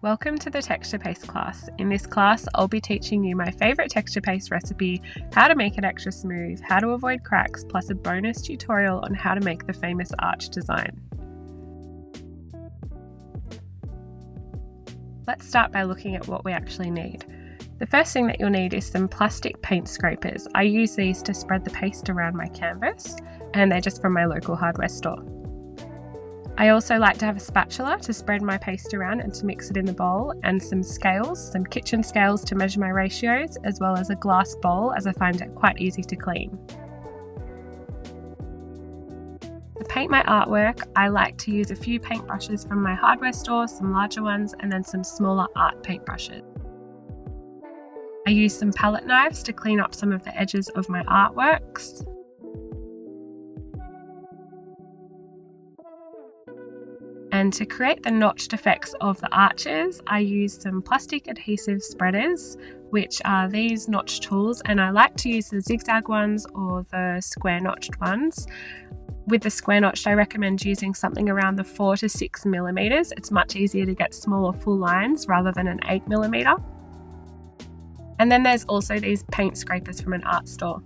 Welcome to the Texture Paste class. In this class, I'll be teaching you my favourite texture paste recipe, how to make it extra smooth, how to avoid cracks, plus a bonus tutorial on how to make the famous arch design. Let's start by looking at what we actually need. The first thing that you'll need is some plastic paint scrapers. I use these to spread the paste around my canvas, and they're just from my local hardware store. I also like to have a spatula to spread my paste around and to mix it in the bowl, and some scales, some kitchen scales to measure my ratios, as well as a glass bowl as I find it quite easy to clean. To paint my artwork, I like to use a few paintbrushes from my hardware store, some larger ones, and then some smaller art paintbrushes. I use some palette knives to clean up some of the edges of my artworks. And to create the notched effects of the arches, I use some plastic adhesive spreaders, which are these notch tools, and I like to use the zigzag ones or the square notched ones. With the square notched, I recommend using something around the 4 to 6 millimeters. It's much easier to get smaller full lines rather than an 8 millimeter. And then there's also these paint scrapers from an art store.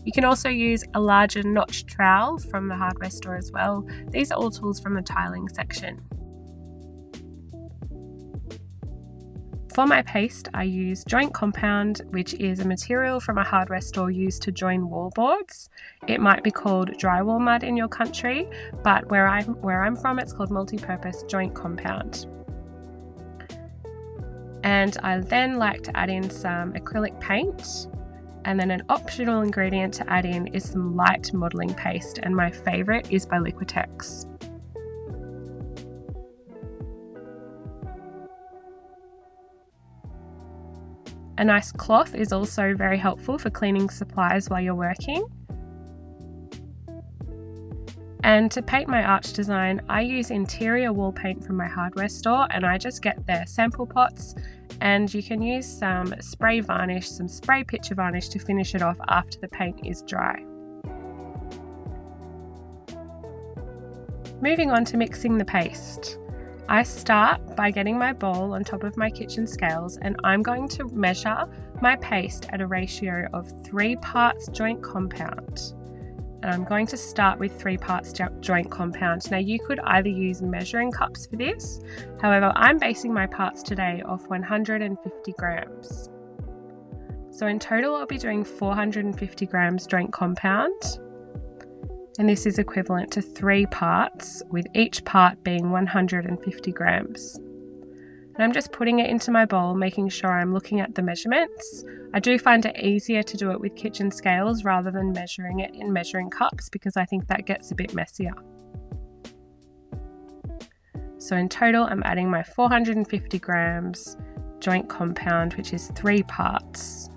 You can also use a larger notched trowel from the hardware store as well. These are all tools from the tiling section. For my paste, I use joint compound, which is a material from a hardware store used to join wallboards. It might be called drywall mud in your country, but where I'm from, it's called multi-purpose joint compound. And I then like to add in some acrylic paint. And then an optional ingredient to add in is some light modelling paste, and my favourite is by Liquitex. A nice cloth is also very helpful for cleaning supplies while you're working. And to paint my arch design, I use interior wall paint from my hardware store, and I just get their sample pots, and you can use some spray varnish, some spray picture varnish to finish it off after the paint is dry. Moving on to mixing the paste. I start by getting my bowl on top of my kitchen scales, and I'm going to measure my paste at a ratio of 3 parts joint compound. And I'm going to start with 3 parts joint compound. Now you could either use measuring cups for this, however I'm basing my parts today off 150 grams. So in total I'll be doing 450 grams joint compound, and this is equivalent to 3 parts, with each part being 150 grams. And I'm just putting it into my bowl, making sure I'm looking at the measurements. I do find it easier to do it with kitchen scales rather than measuring it in measuring cups, because I think that gets a bit messier. So in total, I'm adding my 450 grams joint compound, which is 3 parts.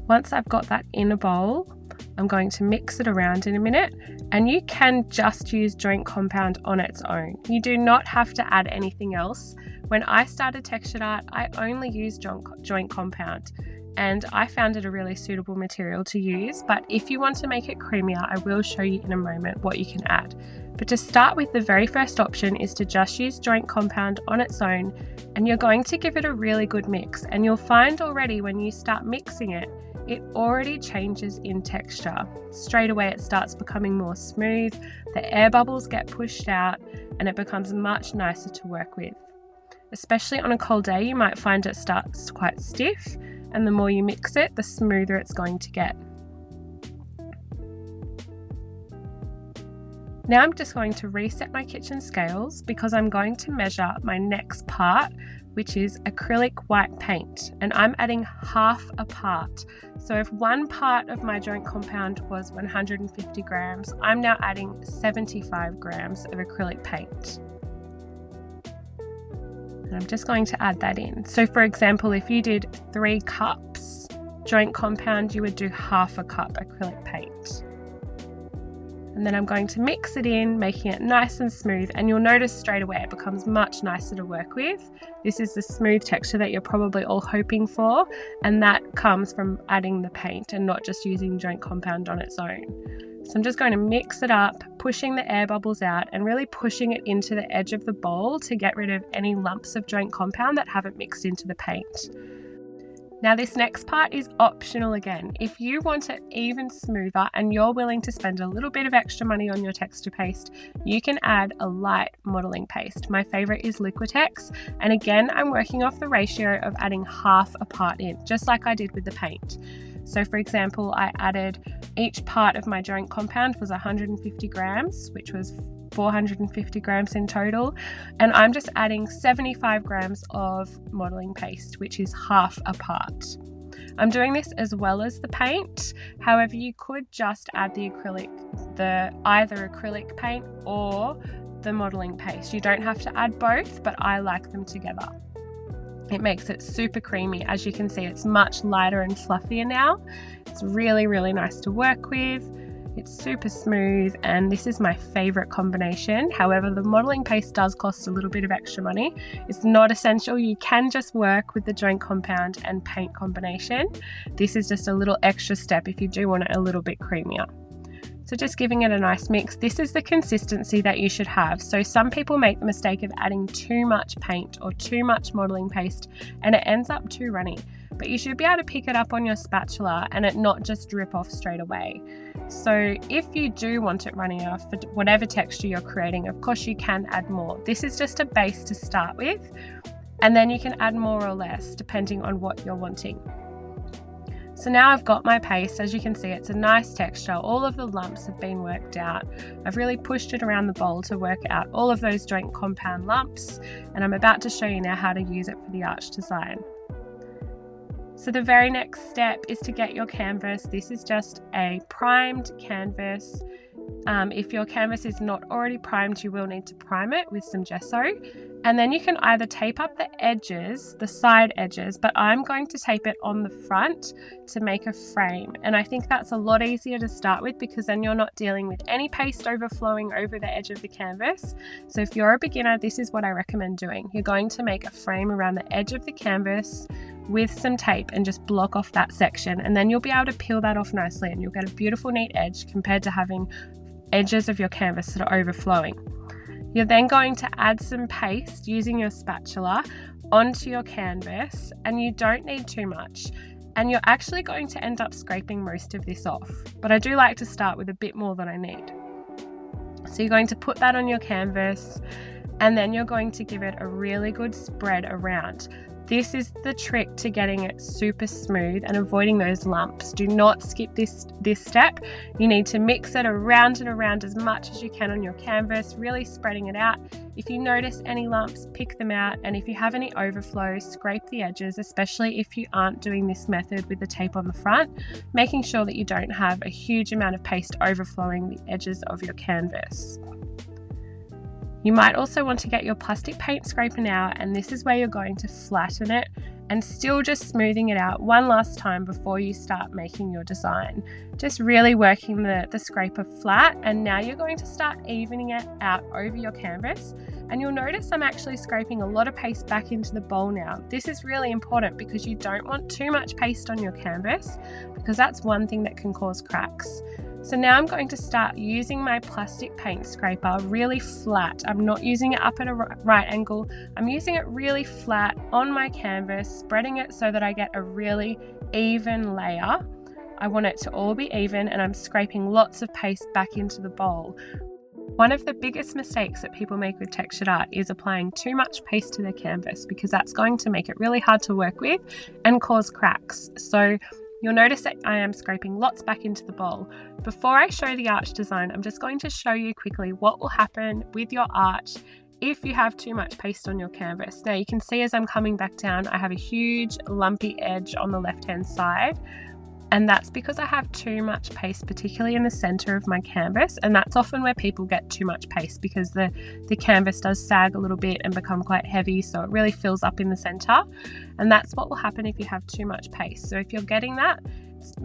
Once I've got that in a bowl, I'm going to mix it around in a minute, and you can just use joint compound on its own. You do not have to add anything else. When I started textured art, I only used joint compound, and I found it a really suitable material to use, but if you want to make it creamier, I will show you in a moment what you can add. But to start with, the very first option is to just use joint compound on its own, and you're going to give it a really good mix, and you'll find already when you start mixing it, it already changes in texture. Straight away it starts becoming more smooth, the air bubbles get pushed out, and it becomes much nicer to work with. Especially on a cold day, you might find it starts quite stiff, and the more you mix it, the smoother it's going to get. Now I'm just going to reset my kitchen scales, because I'm going to measure my next part, which is acrylic white paint, and I'm adding half a part. So if 1 part of my joint compound was 150 grams, I'm now adding 75 grams of acrylic paint. And I'm just going to add that in. So for example, if you did 3 cups joint compound, you would do half a cup acrylic paint. And then I'm going to mix it in, making it nice and smooth, and you'll notice straight away it becomes much nicer to work with. This is the smooth texture that you're probably all hoping for, and that comes from adding the paint and not just using joint compound on its own. So I'm just going to mix it up, pushing the air bubbles out and really pushing it into the edge of the bowl to get rid of any lumps of joint compound that haven't mixed into the paint. Now this next part is optional again. If you want it even smoother and you're willing to spend a little bit of extra money on your texture paste, you can add a light modeling paste. My favorite is Liquitex, and again I'm working off the ratio of adding half a part in, just like I did with the paint. So for example, I added, each part of my joint compound was 150 grams, which was 450 grams in total, and I'm just adding 75 grams of modeling paste, which is half a part. I'm doing this as well as the paint. However, you could just add the either acrylic paint or the modeling paste. You don't have to add both, but I like them together. It makes it super creamy. As you can see, it's much lighter and fluffier now. It's really, really nice to work with. It's super smooth, and this is my favorite combination. However, the modeling paste does cost a little bit of extra money. It's not essential. You can just work with the joint compound and paint combination. This is just a little extra step if you do want it a little bit creamier. So just giving it a nice mix. This is the consistency that you should have. So some people make the mistake of adding too much paint or too much modeling paste and it ends up too runny. But you should be able to pick it up on your spatula and it not just drip off straight away. So if you do want it runnier for whatever texture you're creating, of course you can add more. This is just a base to start with, and then you can add more or less depending on what you're wanting. So now I've got my paste. As you can see, it's a nice texture. All of the lumps have been worked out. I've really pushed it around the bowl to work out all of those joint compound lumps, and I'm about to show you now how to use it for the arch design. So the very next step is to get your canvas. This is just a primed canvas. If your canvas is not already primed, you will need to prime it with some gesso. And then you can either tape up the edges, the side edges, but I'm going to tape it on the front to make a frame. And I think that's a lot easier to start with because then you're not dealing with any paste overflowing over the edge of the canvas. So if you're a beginner, this is what I recommend doing. You're going to make a frame around the edge of the canvas with some tape and just block off that section, and then you'll be able to peel that off nicely and you'll get a beautiful neat edge compared to having edges of your canvas that are overflowing. You're then going to add some paste using your spatula onto your canvas, and you don't need too much, and you're actually going to end up scraping most of this off, but I do like to start with a bit more than I need. So you're going to put that on your canvas, and then you're going to give it a really good spread around. This is the trick to getting it super smooth and avoiding those lumps. Do not skip this step. You need to mix it around and around as much as you can on your canvas, really spreading it out. If you notice any lumps, pick them out, and if you have any overflow, scrape the edges, especially if you aren't doing this method with the tape on the front, making sure that you don't have a huge amount of paste overflowing the edges of your canvas. You might also want to get your plastic paint scraper now, and this is where you're going to flatten it and still just smoothing it out one last time before you start making your design. Just really working the scraper flat, and now you're going to start evening it out over your canvas. And you'll notice I'm actually scraping a lot of paste back into the bowl now. This is really important because you don't want too much paste on your canvas, because that's one thing that can cause cracks. So now I'm going to start using my plastic paint scraper really flat. I'm not using it up at a right angle. I'm using it really flat on my canvas, spreading it so that I get a really even layer. I want it to all be even, and I'm scraping lots of paste back into the bowl. One of the biggest mistakes that people make with textured art is applying too much paste to their canvas, because that's going to make it really hard to work with and cause cracks. So you'll notice that I am scraping lots back into the bowl. Before I show the arch design, I'm just going to show you quickly what will happen with your arch if you have too much paste on your canvas. Now you can see as I'm coming back down, I have a huge lumpy edge on the left-hand side. And that's because I have too much paste, particularly in the center of my canvas. And that's often where people get too much paste, because the canvas does sag a little bit and become quite heavy. So it really fills up in the center. And that's what will happen if you have too much paste. So if you're getting that,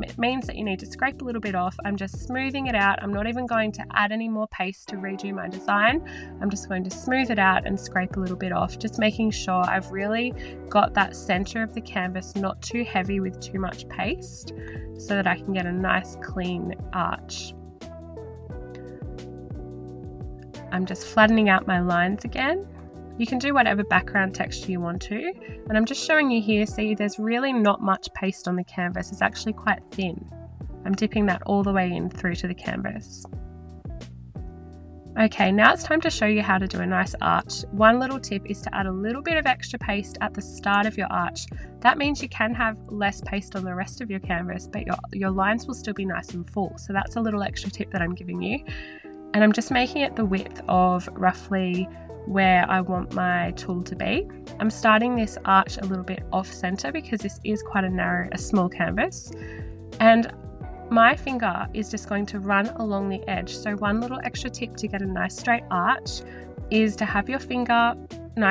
it means that you need to scrape a little bit off. I'm just smoothing it out. I'm not even going to add any more paste to redo my design. I'm just going to smooth it out and scrape a little bit off, just making sure I've really got that center of the canvas not too heavy with too much paste, so that I can get a nice clean arch. I'm just flattening out my lines again. You can do whatever background texture you want to, and I'm just showing you here, see there's really not much paste on the canvas, it's actually quite thin. I'm dipping that all the way in through to the canvas. Okay, now it's time to show you how to do a nice arch. One little tip is to add a little bit of extra paste at the start of your arch. That means you can have less paste on the rest of your canvas, but your lines will still be nice and full. So that's a little extra tip that I'm giving you. And I'm just making it the width of roughly where I want my tool to be. I'm starting this arch a little bit off center because this is quite a small canvas. And my finger is just going to run along the edge. So one little extra tip to get a nice straight arch is to have your finger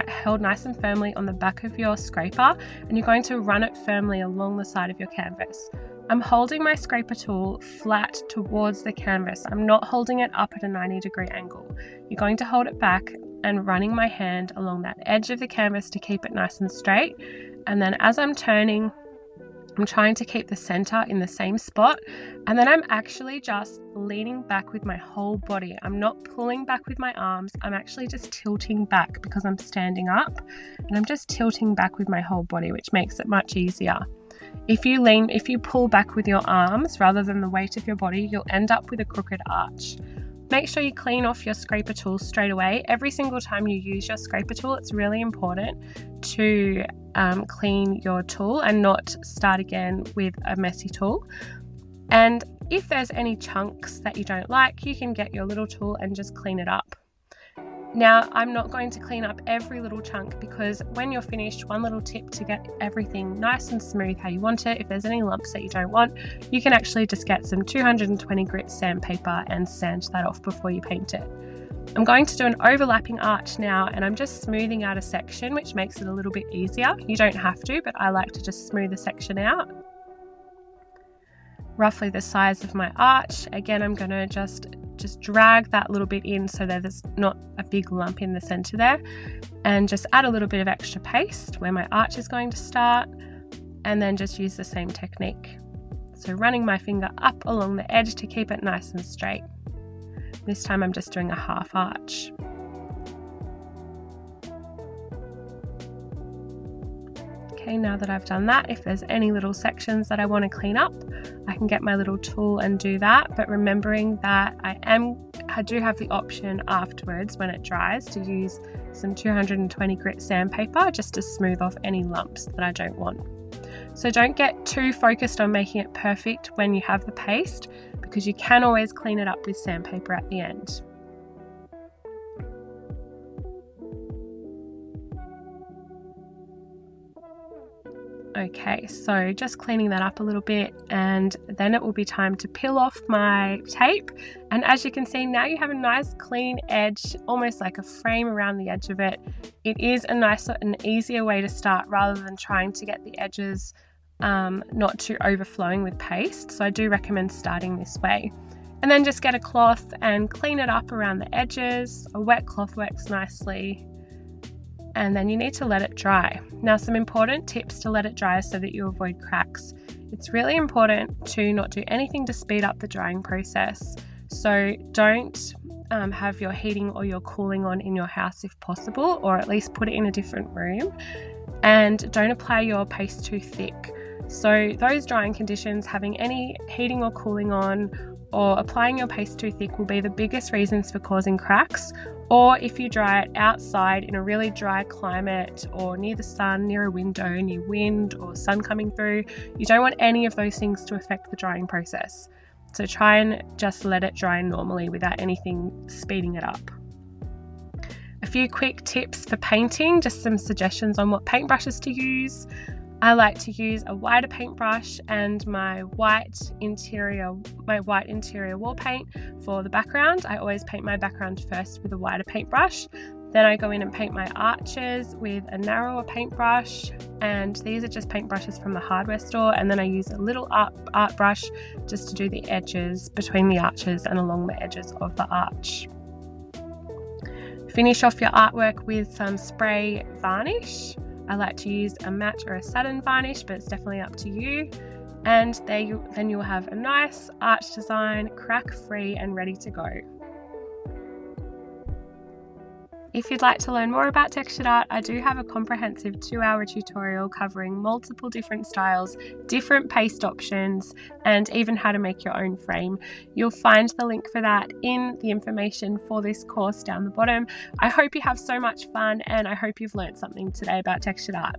held nice and firmly on the back of your scraper, and you're going to run it firmly along the side of your canvas. I'm holding my scraper tool flat towards the canvas. I'm not holding it up at a 90-degree angle. You're going to hold it back and running my hand along that edge of the canvas to keep it nice and straight. And then as I'm turning, I'm trying to keep the center in the same spot, and then I'm actually just leaning back with my whole body. I'm not pulling back with my arms, I'm actually just tilting back because I'm standing up, and I'm just tilting back with my whole body, which makes it much easier. If you pull back with your arms rather than the weight of your body, you'll end up with a crooked arch. Make sure you clean off your scraper tool straight away. Every single time you use your scraper tool, it's really important to clean your tool and not start again with a messy tool. And if there's any chunks that you don't like, you can get your little tool and just clean it up. Now, I'm not going to clean up every little chunk because when you're finished, one little tip to get everything nice and smooth how you want it, if there's any lumps that you don't want, you can actually just get some 220 grit sandpaper and sand that off before you paint it. I'm going to do an overlapping arch now, and I'm just smoothing out a section, which makes it a little bit easier. You don't have to, but I like to just smooth a section out. Roughly the size of my arch. Again, I'm going to just drag that little bit in so that there's not a big lump in the center there, and just add a little bit of extra paste where my arch is going to start, and then just use the same technique. So running my finger up along the edge to keep it nice and straight. This time I'm just doing a half arch. Okay, now that I've done that, if there's any little sections that I want to clean up, I can get my little tool and do that, but remembering that I do have the option afterwards when it dries to use some 220 grit sandpaper just to smooth off any lumps that I don't want. So don't get too focused on making it perfect when you have the paste, because you can always clean it up with sandpaper at the end. Okay, so just cleaning that up a little bit, and then it will be time to peel off my tape. And as you can see, now you have a nice clean edge, almost like a frame around the edge of it. It is a nicer and easier way to start rather than trying to get the edges not too overflowing with paste. So I do recommend starting this way. And then just get a cloth and clean it up around the edges. A wet cloth works nicely. And then you need to let it dry. Now, some important tips to let it dry so that you avoid cracks. It's really important to not do anything to speed up the drying process. So don't have your heating or your cooling on in your house if possible, or at least put it in a different room. And don't apply your paste too thick. So those drying conditions, having any heating or cooling on, or applying your paste too thick will be the biggest reasons for causing cracks. Or if you dry it outside in a really dry climate, or near the sun, near a window, near wind or sun coming through, you don't want any of those things to affect the drying process. So try and just let it dry normally without anything speeding it up. A few quick tips for painting, just some suggestions on what paintbrushes to use. I like to use a wider paintbrush and my white interior wall paint for the background. I always paint my background first with a wider paintbrush. Then I go in and paint my arches with a narrower paintbrush, and these are just paintbrushes from the hardware store. And then I use a little art brush just to do the edges between the arches and along the edges of the arch. Finish off your artwork with some spray varnish. I like to use a matte or a satin varnish, but it's definitely up to you. And then you'll have a nice arch design, crack free and ready to go. If you'd like to learn more about textured art, I do have a comprehensive 2-hour tutorial covering multiple different styles, different paste options, and even how to make your own frame. You'll find the link for that in the information for this course down the bottom. I hope you have so much fun, and I hope you've learned something today about textured art.